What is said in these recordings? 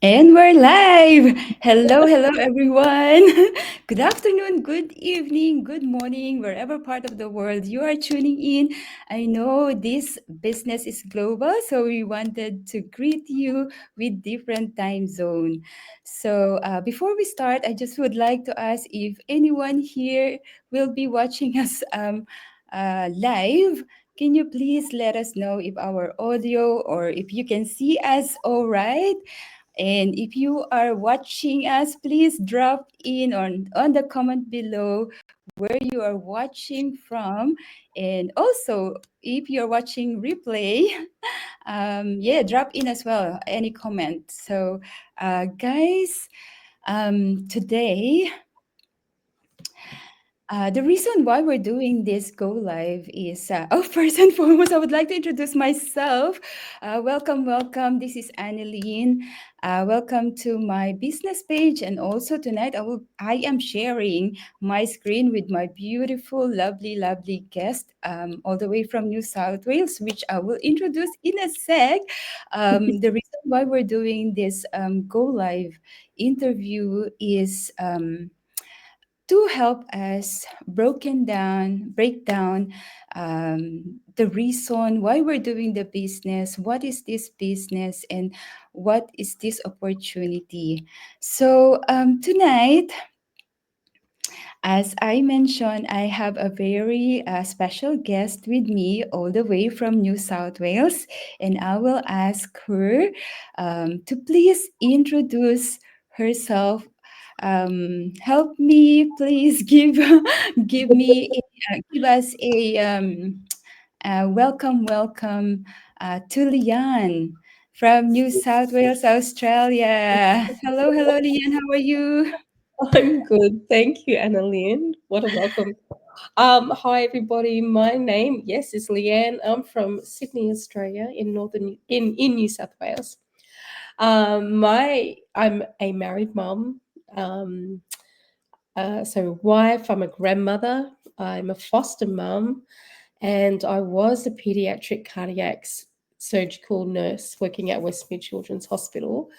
And we're live. Hello, everyone. Good afternoon, good evening, good morning, wherever part of the world you are tuning in. I know this business is global, so we wanted to greet you with different time zone. So before we start, I just would like to ask if anyone here will be watching us live. Can you please let us know if our audio or if you can see us all right? And if you are watching us, please drop in on the comment below where you are watching from. And also, if you're watching replay, yeah, drop in as well, any comment. So, guys, today the reason why we're doing this go live is, oh, first and foremost, I would like to introduce myself. Welcome. This is Annalene. Welcome to my business page, and also tonight I am sharing my screen with my beautiful, lovely guest, all the way from New South Wales, which I will introduce in a sec. The reason why we're doing this go live interview is. To help us break down the reason why we're doing the business, what is this business, and what is this opportunity. So tonight, as I mentioned, I have a very special guest with me all the way from New South Wales, and I will ask her to please introduce herself. Help me, please give us a welcome to Leeanne from New South Wales, Australia. Hello, Leeanne. How are you? I'm good. Thank you, Annalyn. What a welcome. Hi everybody. My name, yes, is Leanne. I'm from Sydney, Australia, in New South Wales. I'm a married mom. Um, so wife, I'm a grandmother, I'm a foster mum, and I was a pediatric surgical nurse working at Westmead Children's Hospital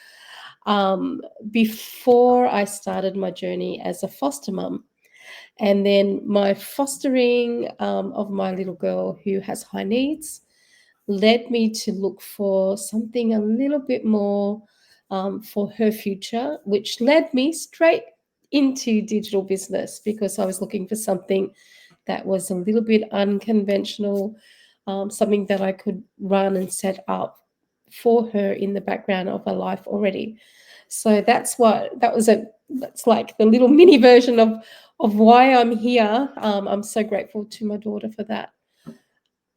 um, before I started my journey as a foster mum. And then my fostering of my little girl who has high needs led me to look for something a little bit more for her future, which led me straight into digital business because I was looking for something that was a little bit unconventional, something that I could run and set up for her in the background of her life already. So that's like the little mini version of why I'm here. I'm so grateful to my daughter for that.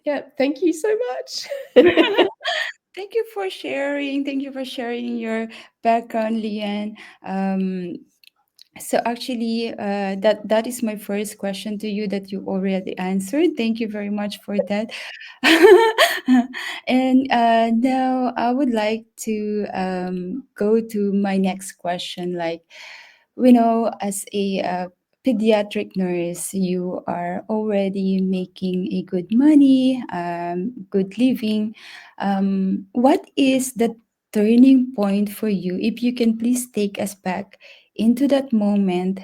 Yeah, thank you so much. Thank you for sharing. Thank you for sharing your background, Leanne. So actually, that is my first question to you that you already answered. Thank you very much for that. And now I would like to go to my next question. Like, we know, as a pediatric nurse, you are already making a good money, good living. What is the turning point for you? If you can please take us back into that moment,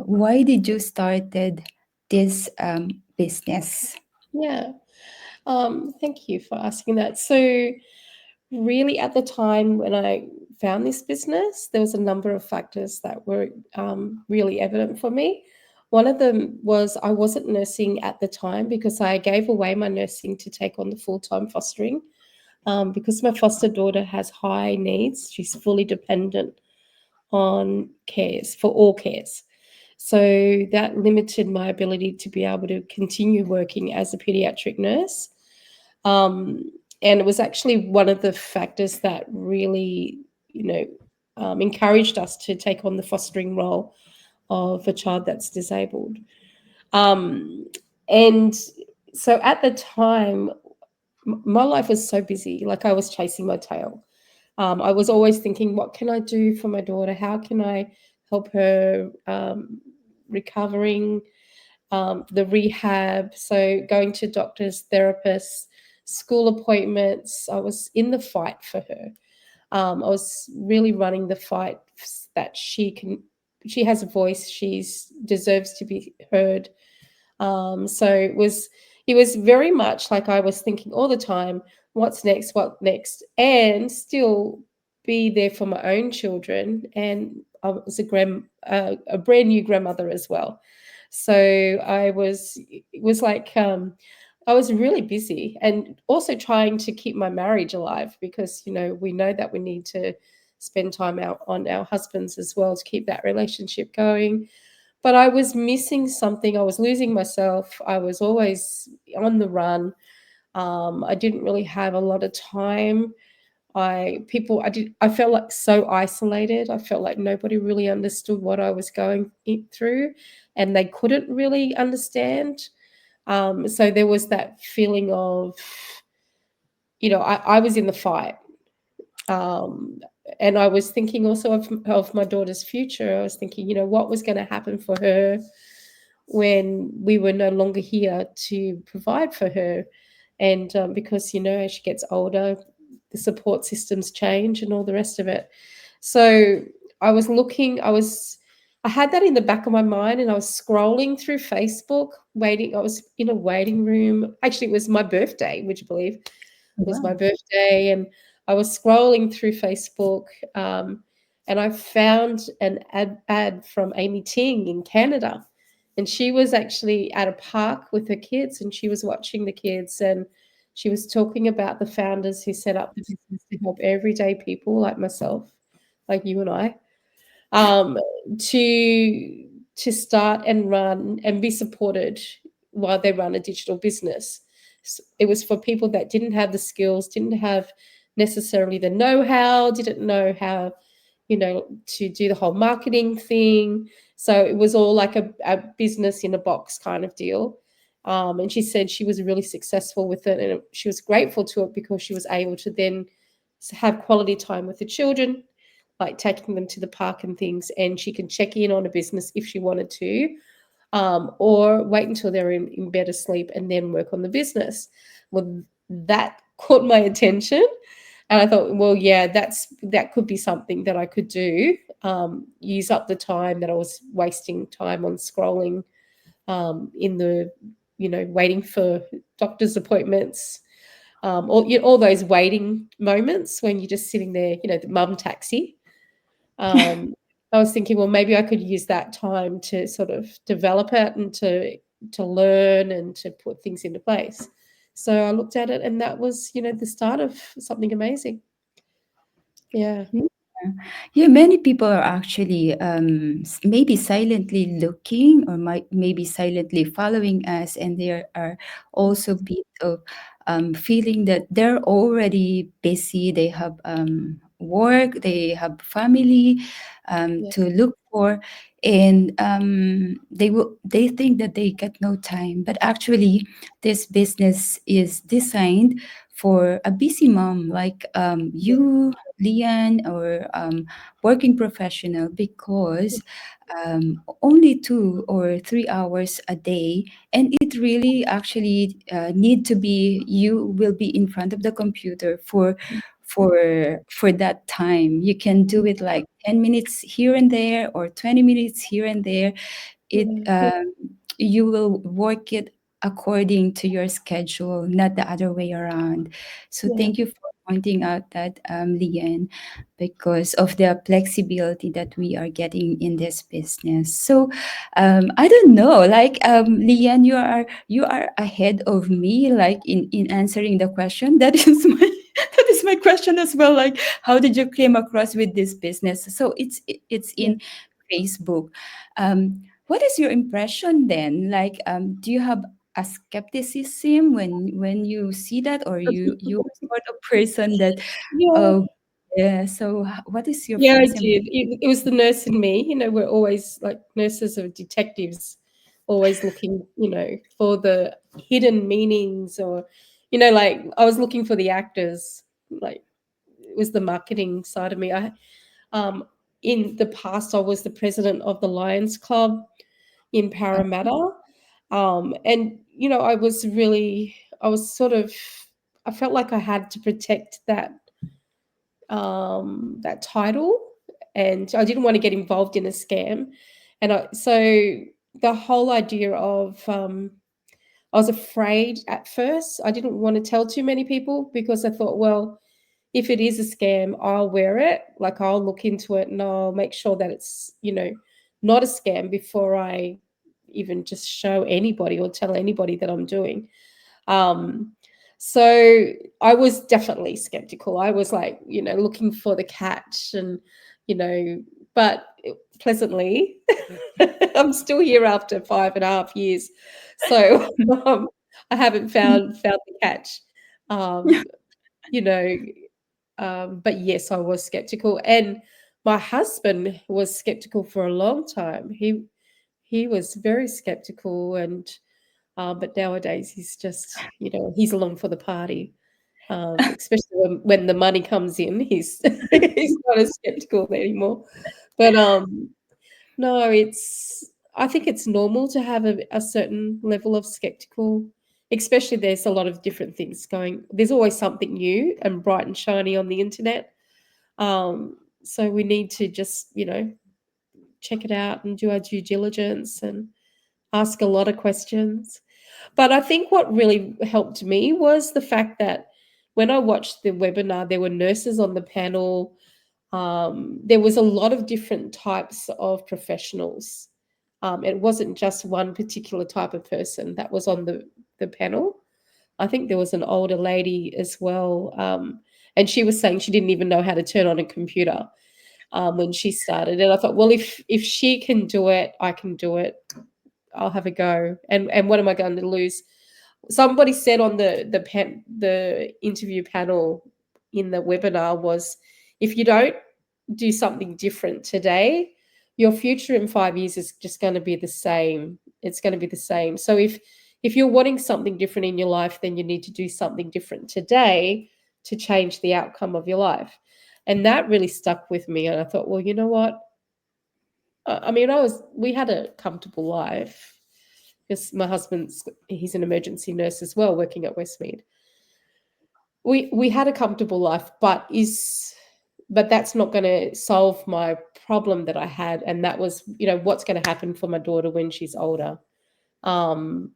why did you started this business? Yeah. Thank you for asking that. So, really, at the time when I found this business, there was a number of factors that were really evident for me. One of them was I wasn't nursing at the time because I gave away my nursing to take on the full time fostering. Because my foster daughter has high needs, she's fully dependent on cares for all cares. So that limited my ability to be able to continue working as a pediatric nurse. Um, and it was actually one of the factors that really, you know, encouraged us to take on the fostering role of a child that's disabled. Um, and so at the time, my life was so busy, like I was chasing my tail. I was always thinking, what can I do for my daughter? How can I help her recovering, the rehab? So going to doctors, therapists, school appointments. I was in the fight for her. I was really running the fight that she has a voice, she's deserves to be heard. So it was very much like I was thinking all the time, what's next, what next, and still be there for my own children. And I was a brand new grandmother as well. So it was like I was really busy and also trying to keep my marriage alive because we know that we need to spend time out on our husbands as well to keep that relationship going. But I was missing something. I was losing myself. I was always on the run. I didn't really have a lot of time. I felt like so isolated. I felt like nobody really understood what I was going through, and they couldn't really understand. So there was that feeling of, I was in the fight. Um, and I was thinking also of my daughter's future. I was thinking, what was going to happen for her when we were no longer here to provide for her. And because, as she gets older, the support systems change and all the rest of it. So I had that in the back of my mind, and I was scrolling through Facebook, waiting. I was in a waiting room. Actually, it was my birthday, would you believe? It was my Wow. birthday, and I was scrolling through Facebook, and I found an ad from Amy Ting in Canada, and she was actually at a park with her kids, and she was watching the kids, and she was talking about the founders who set up the business to help everyday people like myself, like you and I, um, to start and run and be supported while they run a digital business. It was for people that didn't have the skills, didn't have necessarily the know-how, didn't know how, to do the whole marketing thing. So it was all like a business in a box kind of deal. And she said she was really successful with it, and she was grateful to it because she was able to then have quality time with the children, like taking them to the park and things, and she can check in on a business if she wanted to, or wait until they're in bed asleep and then work on the business. Well, that caught my attention, and I thought, well, yeah, that could be something that I could do. Use up the time that I was wasting time on scrolling, in the, waiting for doctor's appointments, all those waiting moments when you're just sitting there, the mum taxi. um, I was thinking, well, maybe I could use that time to sort of develop it and to learn and to put things into place. So I looked at it, and that was, the start of something amazing. Yeah. Yeah. Yeah, many people are actually maybe silently looking or might maybe silently following us, and there are also bit of feeling that they're already busy. They have work, they have family Yeah. to look for, and they think that they get no time. But actually, this business is designed for a busy mom like Yeah. you, Leanne, or working professional, because only 2 or 3 hours a day, and it really actually need to be you will be in front of the computer for that time. You can do it like 10 minutes here and there or 20 minutes here and there. It Yeah. You will work it according to your schedule, not the other way around. So Yeah. thank you for pointing out that, Lian, because of the flexibility that we are getting in this business. So I don't know, like Lian, you are ahead of me, like in answering the question. That is my that is my question as well. Like, how did you came across with this business? So it's Yeah. in Facebook. What is your impression then? Like, do you have a skepticism when you see that, or you are sort of person that, Yeah. oh, yeah. So, what is your Yeah, I first impression? did. It was the nurse in me. We're always like nurses or detectives, always looking, for the hidden meanings, or, like I was looking for the actors. Like, it was the marketing side of me. Um, in the past, I was the president of the Lions Club in Parramatta, and I was sort of, I felt like I had to protect that that title, and I didn't want to get involved in a scam. And so the whole idea of I was afraid at first. I didn't want to tell too many people because I thought, well, if it is a scam, I'll wear it. Like I'll look into it and I'll make sure that it's, not a scam before I even just show anybody or tell anybody that I'm doing. Um, so I was definitely skeptical. I was like, looking for the catch and, you know, but pleasantly, I'm still here after 5.5 years. So I haven't found the catch. Um, you know, but yes, I was skeptical. And my husband was skeptical for a long time. He was very skeptical, and but nowadays he's just, he's along for the party. Especially when the money comes in, he's he's not as skeptical anymore. But no, I think it's normal to have a certain level of skeptical, especially there's a lot of different things going. There's always something new and bright and shiny on the internet. So we need to just, check it out and do our due diligence and ask a lot of questions. But I think what really helped me was the fact that when I watched the webinar, there were nurses on the panel. There was a lot of different types of professionals. It wasn't just one particular type of person that was on the panel. I think there was an older lady as well. And she was saying she didn't even know how to turn on a computer when she started. And I thought, well, if she can do it, I can do it. I'll have a go. And what am I going to lose? Somebody said on the interview panel in the webinar was, if you don't do something different today, your future in 5 years is just going to be the same. It's going to be the same. So if you're wanting something different in your life, then you need to do something different today to change the outcome of your life. And that really stuck with me. And I thought, well, you know what? I mean, we had a comfortable life because my he's an emergency nurse as well, working at Westmead. We had a comfortable life, but that's not going to solve my problem that I had, and that was, what's going to happen for my daughter when she's older. Um,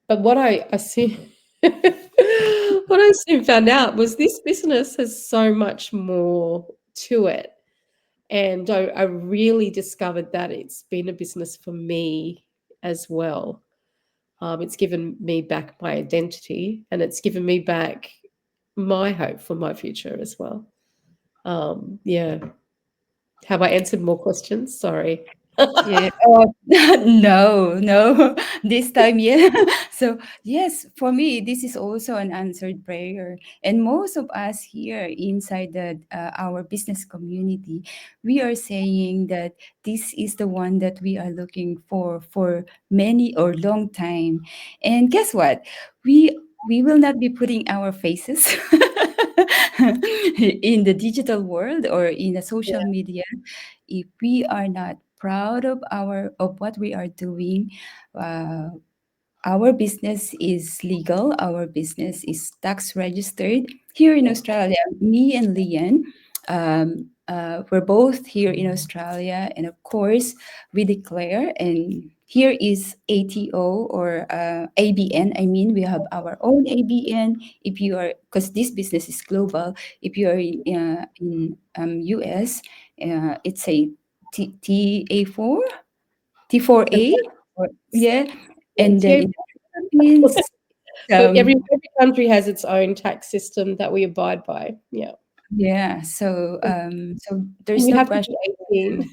but what I soon what I soon found out was this business has so much more to it. And I really discovered that it's been a business for me as well. It's given me back my identity, and it's given me back my hope for my future as well. Yeah. Have I answered more questions? Sorry. Yeah. No, no. This time, yeah. So, yes, for me, this is also an answered prayer. And most of us here inside our business community, we are saying that this is the one that we are looking for many or long time. And guess what? We will not be putting our faces in the digital world or in the social media if we are not proud of what we are doing. uh, our business is legal, our business is tax registered here in Yeah. Australia. Me and Leanne, we're both here in Australia, and of course we declare, and here is ATO or ABN. I mean, we have our own ABN. If you are, because this business is global, if you are in US, it's a TA4, T4A, Okay. or yeah, Yeah, and then TA. in the Philippines, But every um, every country has its own tax system that we abide by. Yeah. yeah, so And there's you no have to question. be 18.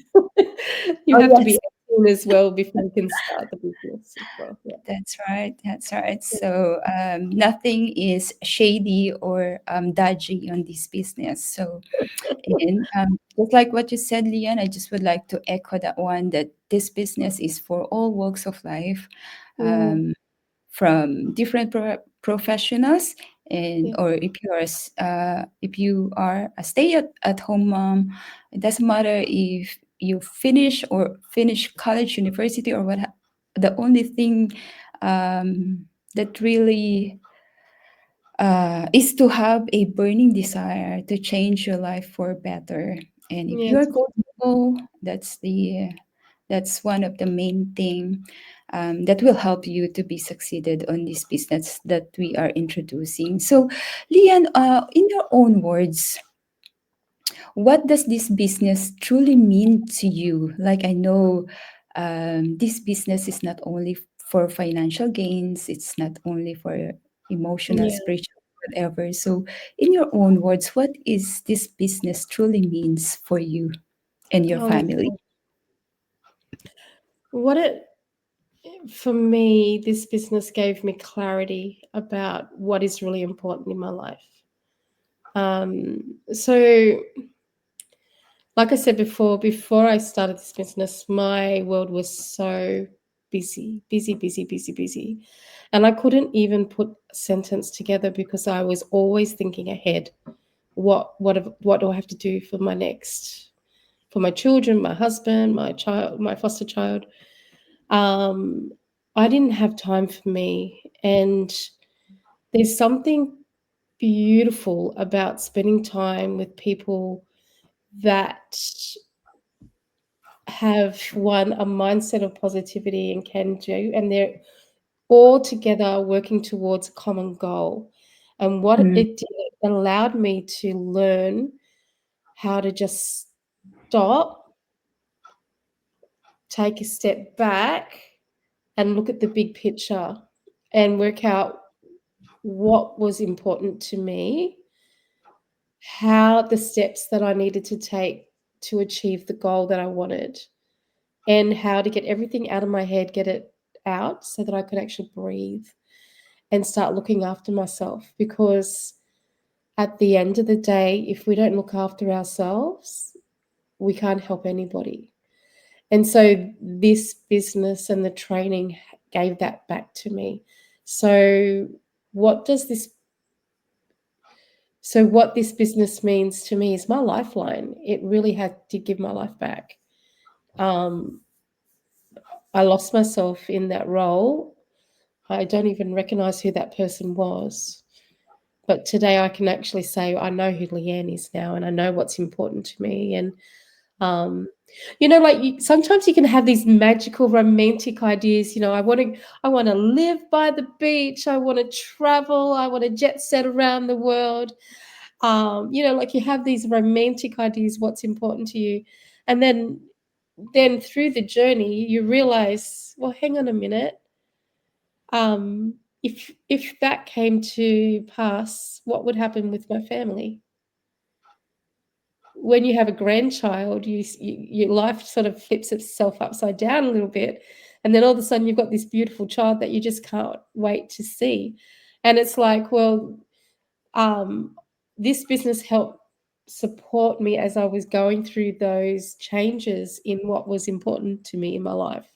You Oh have to be yes, 18 as well before you can start the business as well. Yeah. that's right. That's right. So nothing is shady or dodgy on this business. So and just like what you said, Leon, I just would like to echo that one, that this business is for all walks of life. Mm, Um, from different professionals, and yeah. or if you are a at home mom, it doesn't matter if you finish college, university, or what. The only thing that really is to have a burning desire to change your life for better. And if you're Yes. coachable, that's one of the main thing that will help you to be succeeded on this business that we are introducing. So, Leanne, in your own words, what does this business truly mean to you? Like, I know this business is not only for financial gains, it's not only for emotional, Yeah. spiritual, whatever. So, in your own words, what is this business truly means for you and your Um, family? what it For me, this business gave me clarity about what is really important in my life. So, like I said before I started this business, my world was so busy, busy, busy, busy, busy. And I couldn't even put a sentence together because I was always thinking ahead. What do I have to do for my next, for my children, my husband, my child, my foster child? Um, I didn't have time for me. And there's something beautiful about spending time with people that have one a mindset of positivity and can do, and they're all together working towards a common goal. And what Mm, it did, it allowed me to learn how to just stop, take a step back, and look at the big picture and work out what was important to me, how the steps that I needed to take to achieve the goal that I wanted, and how to get everything out of my head, get it out so that I could actually breathe and start looking after myself. Because at the end of the day, if we don't look after ourselves, we can't help anybody. And so this business and the training gave that back to me. So what does this what this business means to me is my lifeline. It really had to give my life back. Um, I lost myself in that role. I don't even recognize who that person was. But today I can actually say I know who Leanne is now, and I know what's important to me. And um, like sometimes you can have these magical romantic ideas. I want to live by the beach. I want to travel. I want to jet set around the world. Like you have these romantic ideas, what's important to you, and then through the journey you realize, well, hang on a minute. If that came to pass, what would happen with my family? When you have a grandchild, your life sort of flips itself upside down a little bit, and then all of a sudden you've got this beautiful child that you just can't wait to see. And it's like, well, um, this business helped support me as I was going through those changes in what was important to me in my life.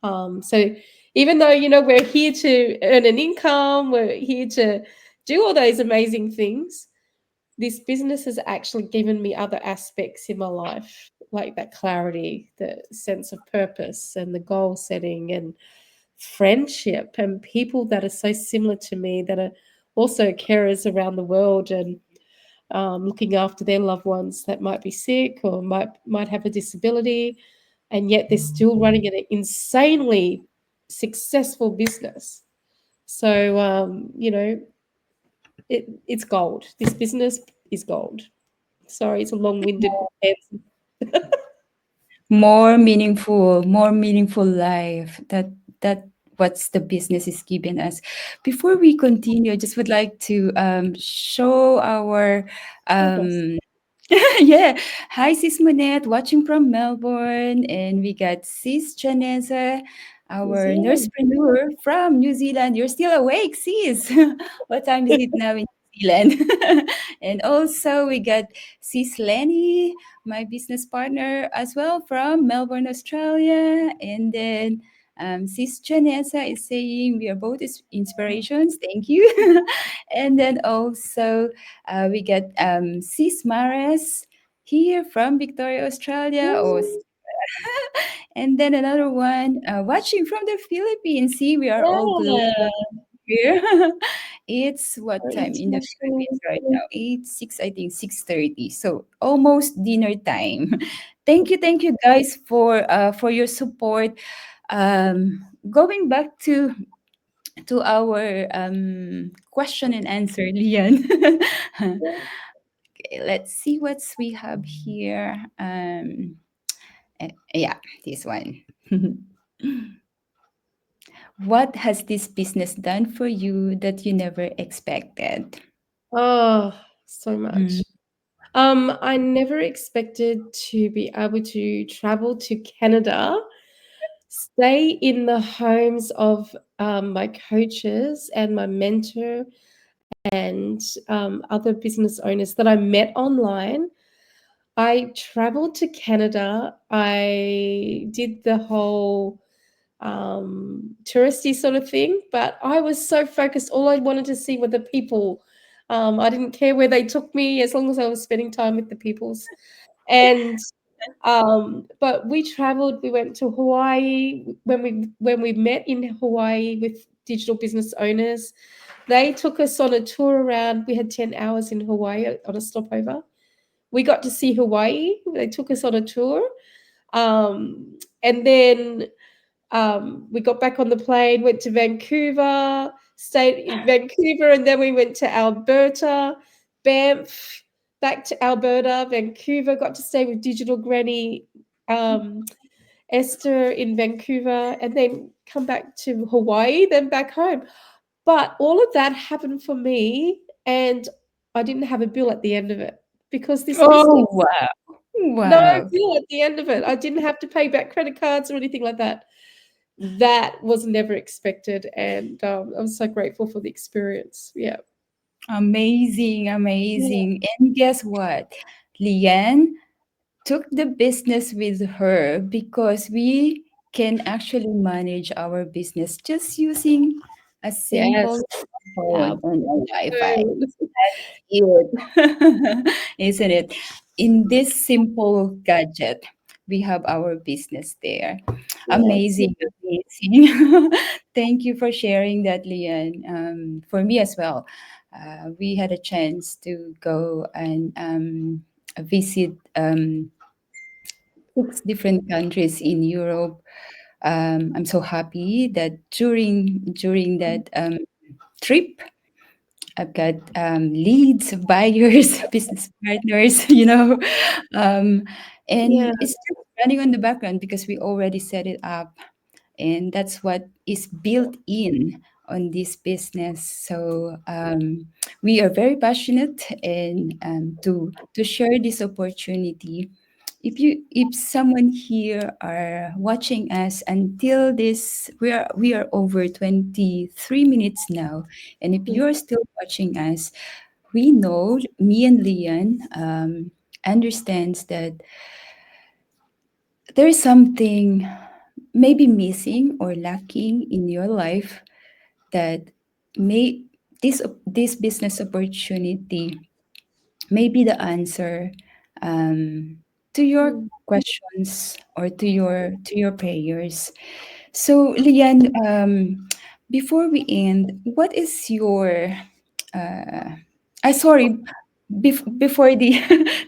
So even though, we're here to earn an income, we're here to do all those amazing things, this business has actually given me other aspects in my life, like that clarity, the sense of purpose, and the goal setting, and friendship, and people that are so similar to me that are also carers around the world, and looking after their loved ones that might be sick or might have a disability, and yet they're still running an insanely successful business. So it's gold. This business is gold. Sorry, it's a long-winded answer. more meaningful life. That what's the business is giving us. Before we continue, I just would like to show our Goodness. um, yeah. Hi, Sis Monette, watching from Melbourne. And we got Sis Janessa, New our Zealand. nursepreneur from New Zealand. You're still awake, Sis. What time is it now in New Zealand? And also, we got Sis Lenny, my business partner as well from Melbourne, Australia. And then Sis Janessa is saying we are both inspirations. Thank you. And then also, we get Sis Mares here from Victoria, Australia. Woo. And then another one watching from the Philippines. See, we are all global Yeah. here. It's what time in the International Philippines right now? 8, 6, I think 6:30. So almost dinner time. Thank you guys for your support. Going back to our question and answer, Lian. Okay, let's see what we have here. Yeah, this one. What has this business done for you that you never expected? Oh, so Mm. much. I never expected to be able to travel to Canada, stay in the homes of my coaches and my mentor and other business owners that I met online. I traveled to Canada. I did the whole touristy sort of thing, but I was so focused. All I wanted to see were the people. I didn't care where they took me as long as I was spending time with the peoples. And but we traveled. We went to Hawaii when we met in Hawaii with digital business owners. They took us on a tour around. We had 10 hours in Hawaii on a stopover. We got to see Hawaii. They took us on a tour. And then we got back on the plane, went to Vancouver, stayed in Vancouver, and then we went to Alberta, Banff, back to Alberta, Vancouver. Got to stay with Digital Granny um, Esther in Vancouver, and then come back to Hawaii, then back home. But all of that happened for me, and I didn't have a bill at the end of it because this business, Oh, wow. no Wow. bill at the end of it. I didn't have to pay back credit cards or anything like that. That was never expected, and I'm so grateful for the experience. Yeah. Amazing, Yeah. amazing. And guess what? Leanne took the business with her because we can actually manage our business just using a Yes. simple phone Our on Wi-Fi. phone. Cute. Isn't it? In this simple gadget, we have our business there. Yes. Amazing, amazing. Thank you for sharing that, Leanne. For me as well, we had a chance to go and visit 6 different countries in Europe. I'm so happy that during that trip, I've got leads, buyers, business partners, um, Yeah. and it's just running on the background because we already set it up, and that's what is built in on this business. So we are very passionate and to share this opportunity. If someone here are watching us until this, we are over 23 minutes now, and if Mm, you're still watching us, we know me and Leon understands that there is something maybe missing or lacking in your life that may this business opportunity may be the answer to your mm. questions or to your prayers. So, Lian, before we end, what is your I sorry, before the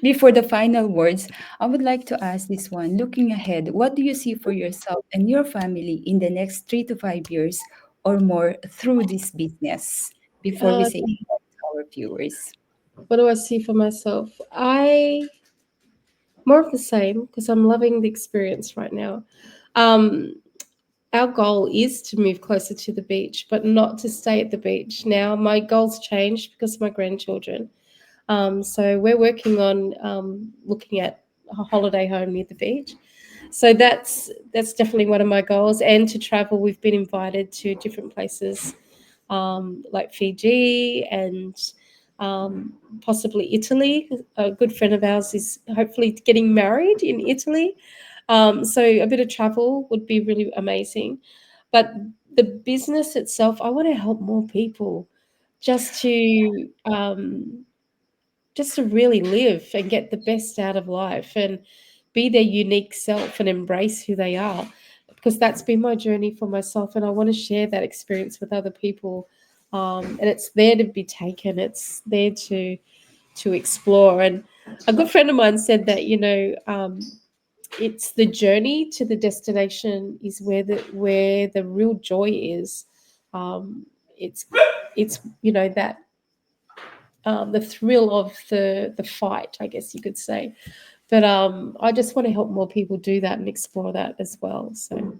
before the final words, I would like to ask this one. Looking ahead, what do you see for yourself and your family in the next 3 to 5 years or more through this business? Before we say Okay. goodbye to our viewers. What do I see for myself? I more of the same because I'm loving the experience right now. Um, our goal is to move closer to the beach, but not to stay at the beach. Now, my goals changed because of my grandchildren. So we're working on looking at a holiday home near the beach. So that's definitely one of my goals. And to travel, we've been invited to different places like Fiji and possibly Italy. A good friend of ours is hopefully getting married in Italy. So a bit of travel would be really amazing. But the business itself, I want to help more people just to really live and get the best out of life and be their unique self and embrace who they are, because that's been my journey for myself, and I want to share that experience with other people. and it's there to be taken. It's there to explore. And a good friend of mine said that, it's the journey to the destination is where the real joy is. Um, it's that the thrill of the fight, I guess you could say. But I just want to help more people do that and explore that as well. So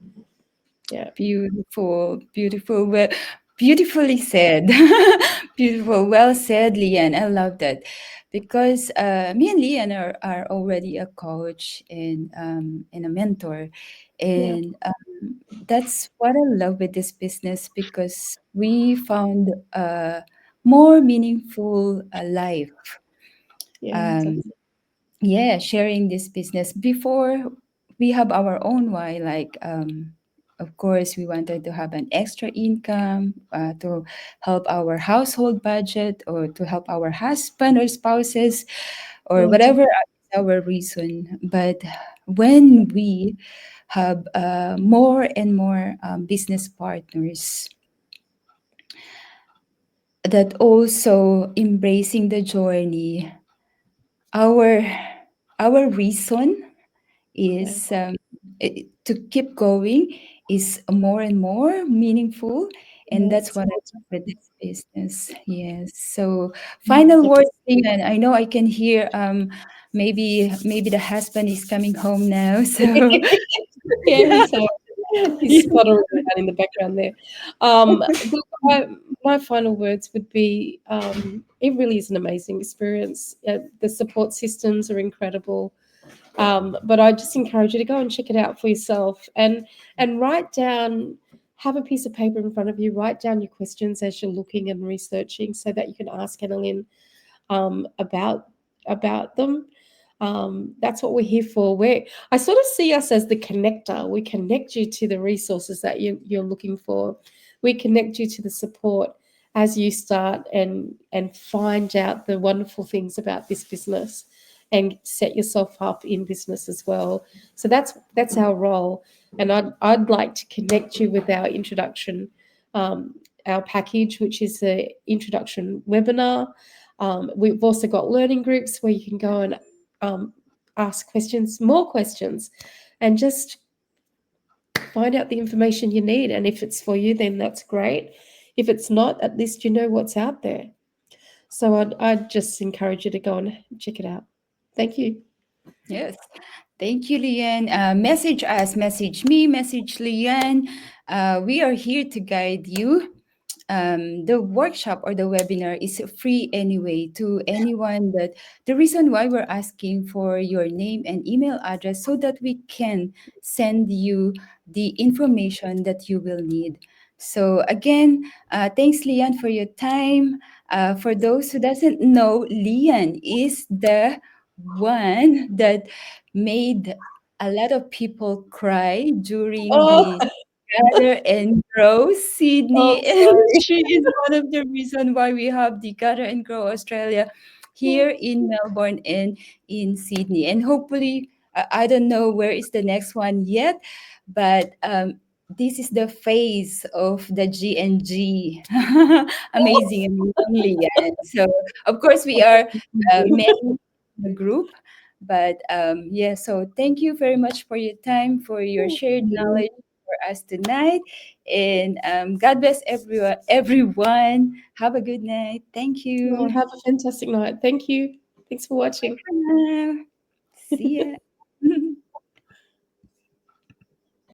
yeah, Beautiful, beautiful, well, beautifully said. Beautiful, well said, Leanne. I love that because me and Leanne are already a coach and a mentor, yeah, and that's what I love with this business because we found a more meaningful life. yeah, Um, exactly. yeah, sharing this business before we have our own why, like of course we wanted to have an extra income to help our household budget or to help our husband or spouses or Yeah, whatever exactly. is our reason. But when we have more and more business partners that also embracing the journey, our our reason Yeah, is to keep going is more and more meaningful, and yeah, that's it's what I more love with time. this business. Yes. So Mm, final words, that's- Leon. I know I can hear maybe the husband is coming home now. So yeah, he's yeah. spluttering around in the background there. Look, my final words would be, it really is an amazing experience. The support systems are incredible. But I just encourage you to go and check it out for yourself, and write down. Have a piece of paper in front of you. Write down your questions as you're looking and researching, so that you can ask Annalyn about them. That's what we're here for. I sort of see us as the connector. We connect you to the resources that you're looking for. We connect you to the support as you start and find out the wonderful things about this business and set yourself up in business as well. So that's our role. And I'd like to connect you with our introduction, our package, which is the introduction webinar. We've also got learning groups where you can go and um, ask questions, more questions, and just find out the information you need. And if it's for you, then that's great. If it's not, at least you know what's out there. So I'd just encourage you to go and check it out. Thank you. Yes. Thank you, Leanne. Message us, message me, message Leanne. We are here to guide you. The workshop or the webinar is free anyway to anyone. That the reason why we're asking for your name and email address so that we can send you the information that you will need. So again, thanks, Leanne, for your time. For those who doesn't know, Leanne is the one that made a lot of people cry during Oh, the Gather and Grow oh, Sydney, and sorry. she is one of the reason why we have the Gather and Grow Australia here in Melbourne and in Sydney. And hopefully, I don't know where is the next one yet, but this is the phase of the GNG. Amazing, amazing, Leanne. So of course we are many in the group, but yeah. So thank you very much for your time, for your Thank shared you. knowledge for us tonight. And God bless everyone. Everyone, have a good night. Thank Oh, you. have a fantastic night. Thank you. Thanks for Bye watching. for now. See ya.